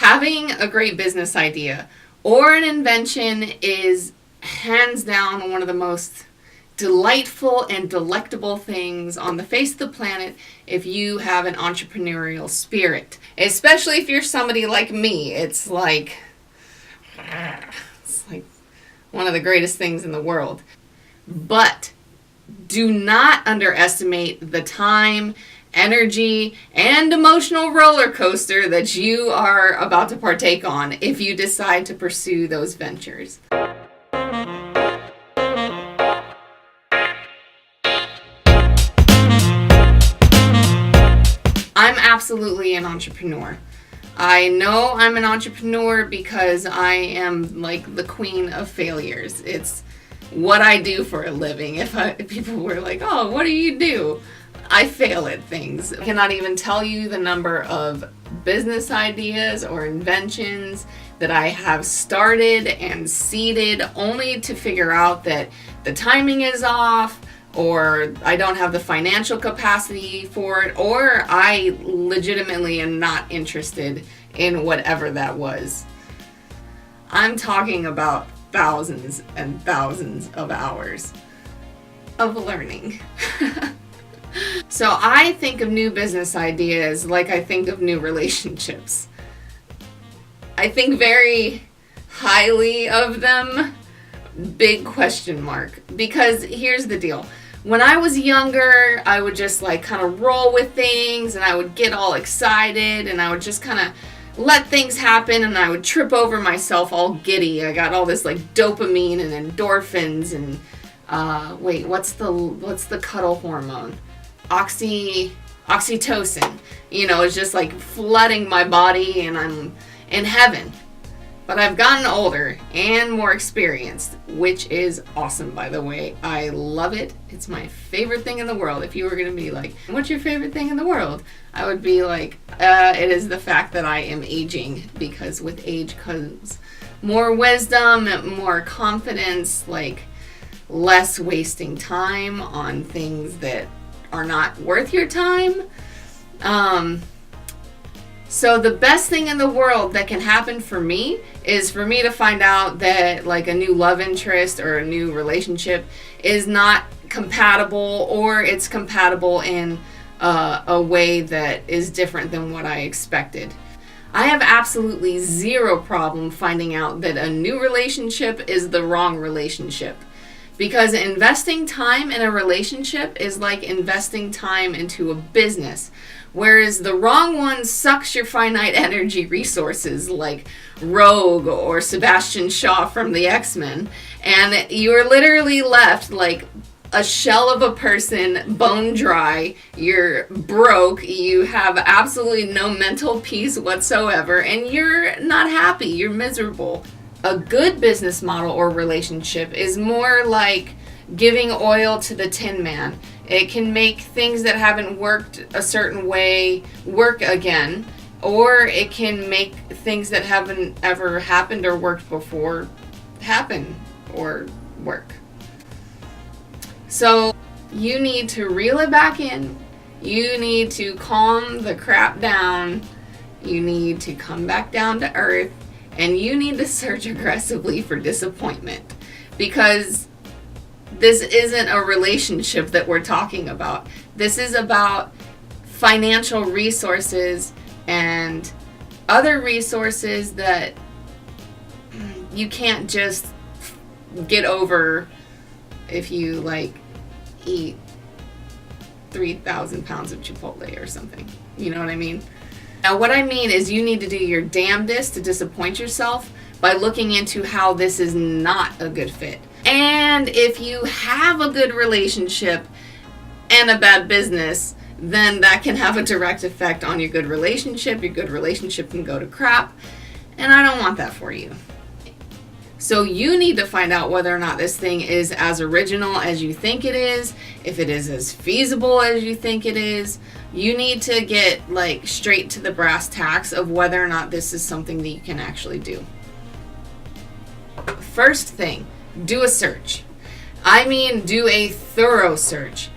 Having a great business idea or an invention is hands down one of the most delightful and delectable things on the face of the planet if you have an entrepreneurial spirit. Especially if you're somebody like me. It's like one of the greatest things in the world. But do not underestimate the time, energy, and emotional roller coaster that you are about to partake on if you decide to pursue those ventures. I'm absolutely an entrepreneur. I know I'm an entrepreneur because I am like the queen of failures. It's what I do for a living. If people were like, oh, what do you do? I fail at things. I cannot even tell you the number of business ideas or inventions that I have started and seeded only to figure out that the timing is off, or I don't have the financial capacity for it, or I legitimately am not interested in whatever that was. I'm talking about thousands and thousands of hours of learning. So I think of new business ideas like I think of new relationships. I think very highly of them, big question mark. Because here's the deal. When I was younger, I would just like kind of roll with things and I would get all excited and I would just kind of let things happen and I would trip over myself all giddy. I got all this like dopamine and endorphins and what's the cuddle hormone? Oxytocin. You know, it's just like flooding my body and I'm in heaven. But I've gotten older and more experienced, which is awesome, by the way. I love it. It's my favorite thing in the world. If you were going to be like, what's your favorite thing in the world? I would be like, it is the fact that I am aging, because with age comes more wisdom, more confidence, like less wasting time on things that are not worth your time. So the best thing in the world that can happen for me is for me to find out that like a new love interest or a new relationship is not compatible, or it's compatible in a way that is different than what I expected. I have absolutely zero problem finding out that a new relationship is the wrong relationship. Because investing time in a relationship is like investing time into a business. Whereas the wrong one sucks your finite energy resources like Rogue or Sebastian Shaw from the X-Men. And you're literally left like a shell of a person, bone dry. You're broke. You have absolutely no mental peace whatsoever. And you're not happy. You're miserable. A good business model or relationship is more like giving oil to the Tin Man. It can make things that haven't worked a certain way work again, or it can make things that haven't ever happened or worked before happen or work. So you need to reel it back in. You need to calm the crap down. You need to come back down to earth. And you need to search aggressively for disappointment, because this isn't a relationship that we're talking about. This is about financial resources and other resources that you can't just get over if you like eat 3,000 pounds of Chipotle or something. You know what I mean? Now, what I mean is you need to do your damnedest to disappoint yourself by looking into how this is not a good fit. And if you have a good relationship and a bad business, then that can have a direct effect on your good relationship. Your good relationship can go to crap, and I don't want that for you. So you need to find out whether or not this thing is as original as you think it is, if it is as feasible as you think it is. You need to get like straight to the brass tacks of whether or not this is something that you can actually do. First thing, do a search. I mean, do a thorough search.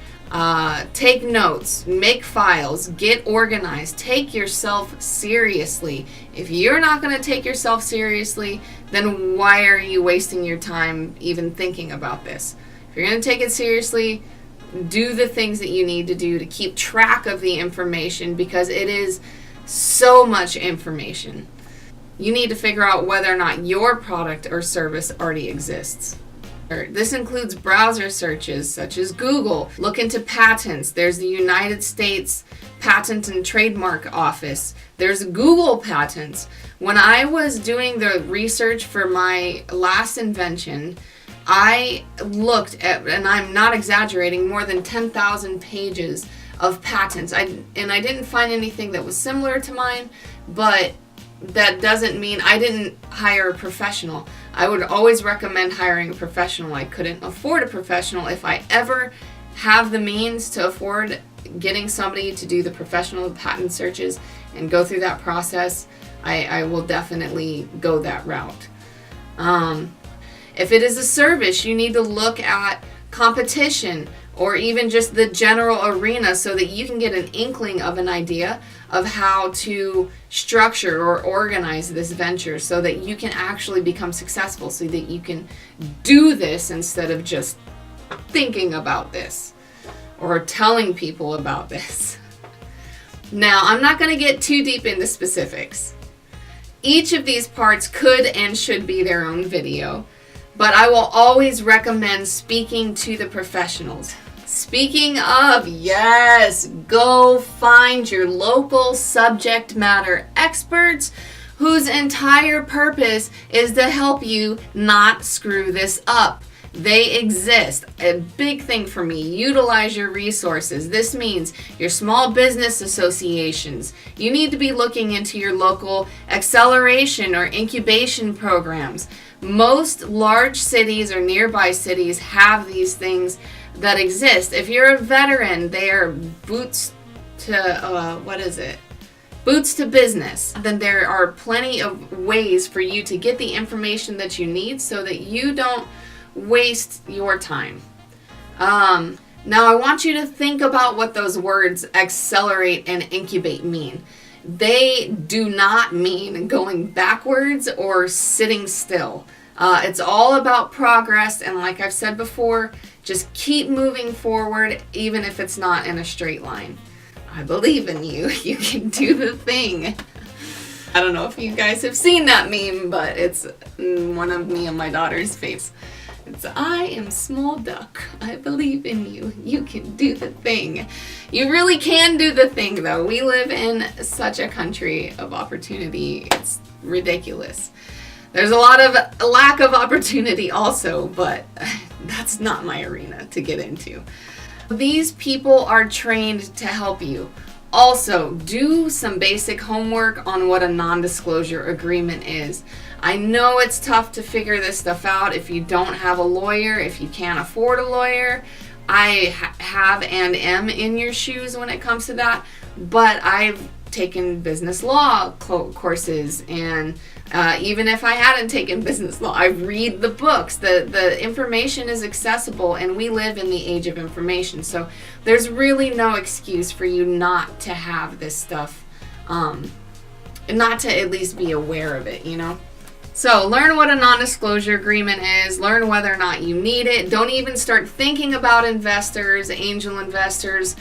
Take notes, make files, get organized, take yourself seriously. If you're not going to take yourself seriously, then why are you wasting your time even thinking about this? If you're going to take it seriously, do the things that you need to do to keep track of the information, because it is so much information. You need to figure out whether or not your product or service already exists. This includes browser searches such as Google. Look into patents. There's the United States Patent and Trademark Office. There's Google patents. When I was doing the research for my last invention, I looked at, and I'm not exaggerating, more than 10,000 pages of patents. I didn't find anything that was similar to mine, but that doesn't mean I didn't hire a professional. I would always recommend hiring a professional. I couldn't afford a professional. If I ever have the means to afford getting somebody to do the professional patent searches and go through that process, I will definitely go that route. If it is a service, you need to look at competition or even just the general arena so that you can get an inkling of an idea of how to structure or organize this venture so that you can actually become successful, so that you can do this instead of just thinking about this or telling people about this. Now, I'm not going to get too deep into specifics. Each of these parts could and should be their own video, but I will always recommend speaking to the professionals. Speaking of, yes, go find your local subject matter experts whose entire purpose is to help you not screw this up. They exist. A big thing for me, utilize your resources. This means your small business associations. You need to be looking into your local acceleration or incubation programs. Most large cities or nearby cities have these things that exist. If you're a veteran, they are boots to, boots to business. Then there are plenty of ways for you to get the information that you need so that you don't waste your time. Now I want you to think about what those words accelerate and incubate mean. They do not mean going backwards or sitting still. It's all about progress, and like I've said before, just keep moving forward even if it's not in a straight line. I believe in you. You can do the thing. I don't know if you guys have seen that meme, but it's one of me and my daughter's face. It's, I am small duck. I believe in you. You can do the thing. You really can do the thing, though. We live in such a country of opportunity. It's ridiculous. There's a lot of lack of opportunity also, but that's not my arena to get into. These people are trained to help you. Also, do some basic homework on what a non-disclosure agreement is. I know it's tough to figure this stuff out if you don't have a lawyer, if you can't afford a lawyer. I have and am in your shoes when it comes to that, but I've taken business law courses, and even if I hadn't taken business law, I read the books. The information is accessible, and we live in the age of information, so there's really no excuse for you not to have this stuff, not to at least be aware of it, you know? So learn what a non-disclosure agreement is, learn whether or not you need it. Don't even start thinking about investors, angel investors,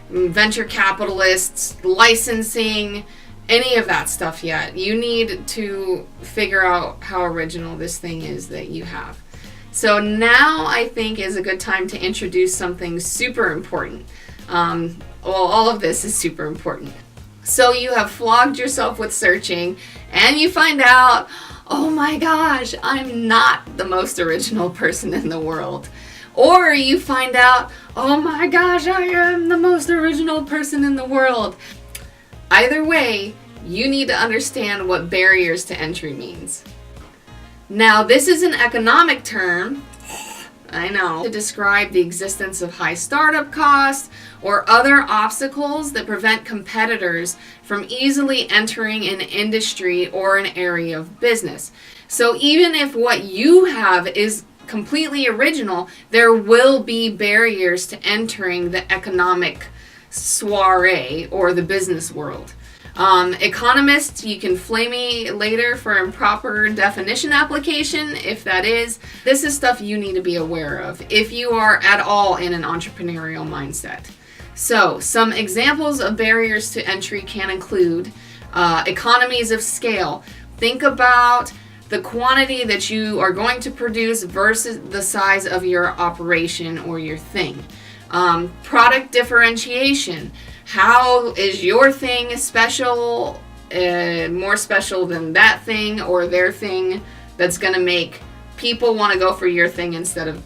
venture capitalists, licensing, any of that stuff yet. You need to figure out how original this thing is that you have. So now I think is a good time to introduce something super important. All of this is super important. So you have flogged yourself with searching, and you find out, oh my gosh, I'm not the most original person in the world. Or you find out, oh my gosh, I am the most original person in the world. Either way, you need to understand what barriers to entry means. Now, this is an economic term, I know, to describe the existence of high startup costs or other obstacles that prevent competitors from easily entering an industry or an area of business. So even if what you have is completely original, there will be barriers to entering the economic soiree or the business world. Economists, you can flame me later for improper definition application, if that is. This is stuff you need to be aware of if you are at all in an entrepreneurial mindset. So, some examples of barriers to entry can include economies of scale. Think about the quantity that you are going to produce versus the size of your operation or your thing. Product differentiation. How is your thing special, more special than that thing or their thing, that's going to make people want to go for your thing instead of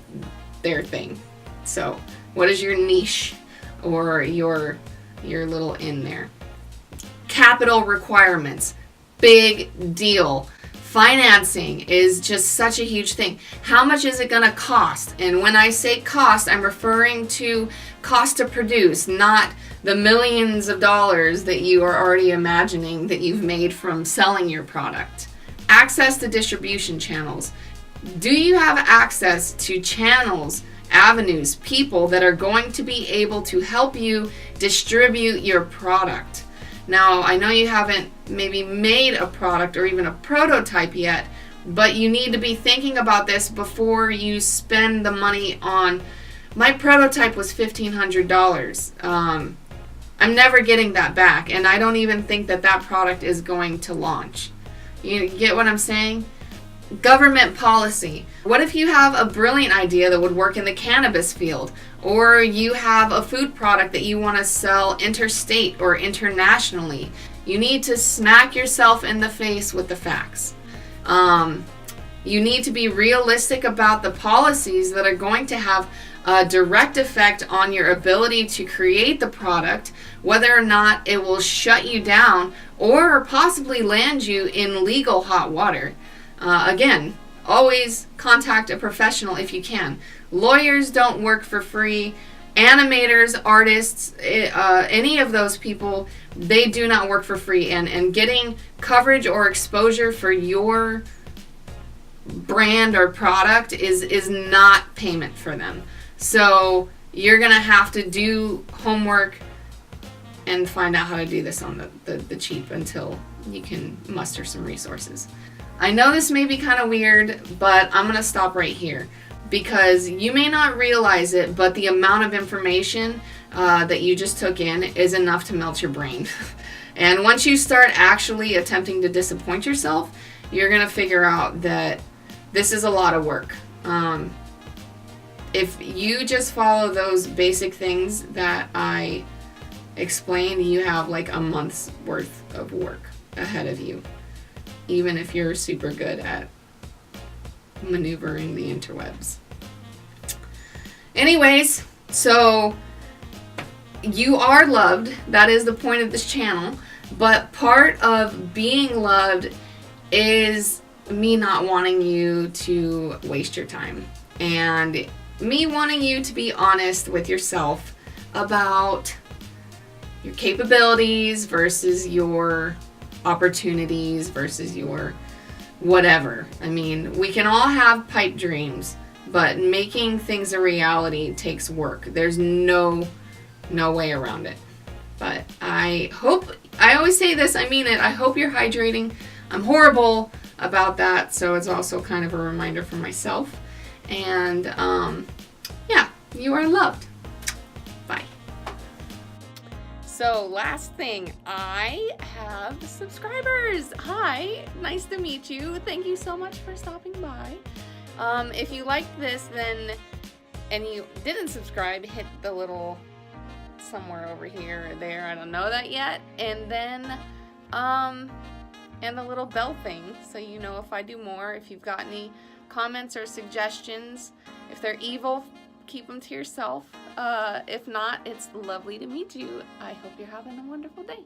their thing? So, what is your niche or your little in there? Capital requirements. Big deal. Financing is just such a huge thing. How much is it going to cost? And when I say cost, I'm referring to cost to produce, not the millions of dollars that you are already imagining that you've made from selling your product. Access to distribution channels. Do you have access to channels, avenues, people that are going to be able to help you distribute your product? Now, I know you haven't maybe made a product or even a prototype yet, but you need to be thinking about this before you spend the money on. My prototype was $1,500. I'm never getting that back, and I don't even think that product is going to launch. You get what I'm saying? Government policy. What if you have a brilliant idea that would work in the cannabis field, or you have a food product that you want to sell interstate or internationally? You need to smack yourself in the face with the facts. You need to be realistic about the policies that are going to have a direct effect on your ability to create the product, whether or not it will shut you down or possibly land you in legal hot water. Again, always contact a professional if you can. Lawyers don't work for free. Animators, artists, any of those people, they do not work for free. And getting coverage or exposure for your brand or product is not payment for them. So you're going to have to do homework and find out how to do this on the cheap until you can muster some resources. I know this may be kind of weird, but I'm going to stop right here because you may not realize it, but the amount of information that you just took in is enough to melt your brain. And once you start actually attempting to disappoint yourself, you're going to figure out that this is a lot of work. If you just follow those basic things that I explained, you have like a month's worth of work ahead of you, even if you're super good at maneuvering the interwebs. Anyways, so you are loved. That is the point of this channel. But part of being loved is me not wanting you to waste your time, and me wanting you to be honest with yourself about your capabilities versus your opportunities versus your whatever. I mean, we can all have pipe dreams, but making things a reality takes work. There's no way around it. But I always say this, I mean it, I hope you're hydrating. I'm horrible about that, so it's also kind of a reminder for myself. And yeah, you are loved. Bye. So last thing, I have subscribers. Hi, nice to meet you. Thank you so much for stopping by. If you liked this, then, and you didn't subscribe, hit the little somewhere over here or there, I don't know that yet. And then, and the little bell thing, so you know if I do more. If you've got any comments or suggestions, if they're evil, keep them to yourself. If not, it's lovely to meet you. I hope you're having a wonderful day.